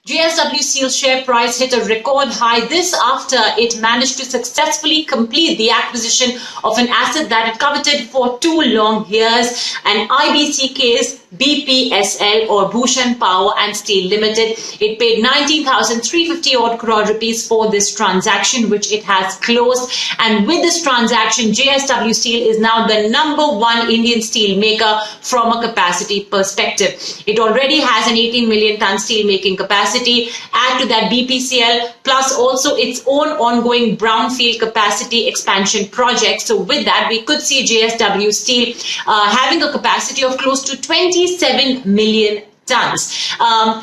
JSW Steel share price hit a record high, this after it managed to successfully complete the acquisition of an asset that it coveted for 2 long years, and IBCK's BPSL or Bhushan Power and Steel Limited. It paid 19,350 odd crore rupees for this transaction, which it has closed. And with this transaction, JSW Steel is now the #1 Indian steel maker from a capacity perspective. It already has an 18 million ton steel making capacity. Add to that BPSL plus also its own ongoing brownfield capacity expansion project. So with that, we could see JSW Steel having a capacity of close to 27 million tons.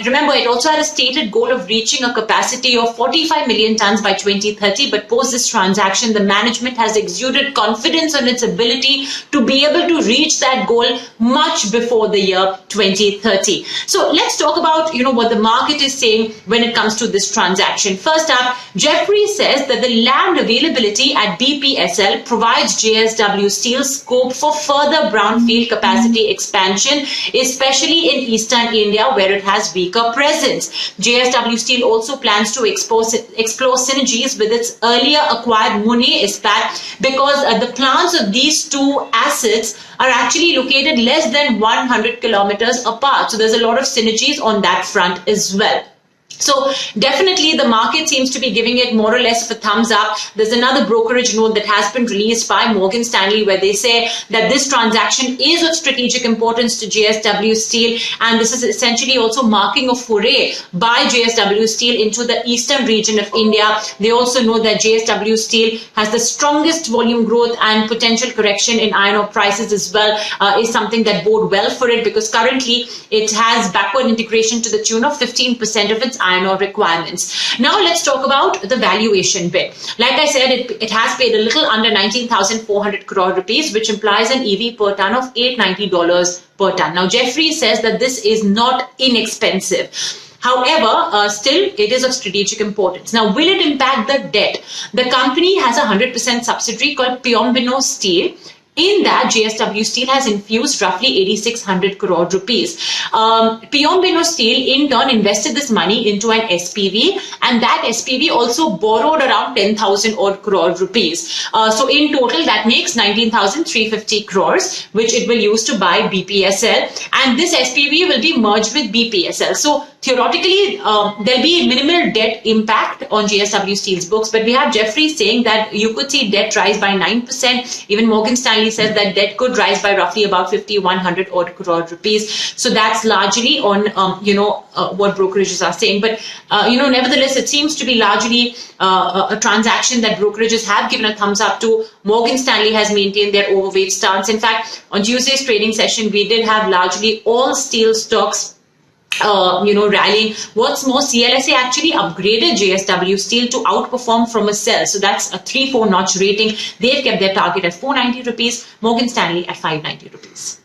Remember, it also had a stated goal of reaching a capacity of 45 million tons by 2030, but post this transaction, the management has exuded confidence on its ability to be able to reach that goal much before the year 2030. So let's talk about, what the market is saying when it comes to this transaction. First up, Jefferies says that the land availability at BPSL provides JSW Steel scope for further brownfield capacity expansion, especially in Eastern India, where it has weaker presence. JSW Steel also plans to explore synergies with its earlier acquired Monnet Ispat, because the plants of these two assets are actually located less than 100 kilometers apart. So there's a lot of synergies on that front as well. So definitely the market seems to be giving it more or less of a thumbs up. There's another brokerage note that has been released by Morgan Stanley where they say that this transaction is of strategic importance to JSW Steel, and this is essentially also marking a foray by JSW Steel into the eastern region of India. They also know that JSW Steel has the strongest volume growth, and potential correction in iron ore prices as well is something that bode well for it, because currently it has backward integration to the tune of 15% of its iron ore requirements. Now let's talk about the valuation bit. Like I said, it has paid a little under 19,400 crore rupees, which implies an EV per ton of $890 per ton. Now Jefferies says that this is not inexpensive. However, still it is of strategic importance. Now, will it impact the debt? The company has a 100% subsidiary called Piombino Steel. In that, JSW Steel has infused roughly 8,600 crore rupees. Piombino Steel in turn invested this money into an SPV, and that SPV also borrowed around 10,000 odd crore rupees. So in total, that makes 19,350 crores, which it will use to buy BPSL, and this SPV will be merged with BPSL. So theoretically, there'll be minimal debt impact on JSW Steel's books, but we have Jefferies saying that you could see debt rise by 9%. Even Morgan Stanley says that debt could rise by roughly about 5,100 odd crore rupees. So that's largely on, what brokerages are saying. But, nevertheless, it seems to be largely a transaction that brokerages have given a thumbs up to. Morgan Stanley has maintained their overweight stance. In fact, on Tuesday's trading session, we did have largely all steel stocks rallying. What's more, CLSA actually upgraded JSW Steel to outperform from a sell. So that's a 3-4 notch rating. They've kept their target at 490 rupees, Morgan Stanley at 590 rupees.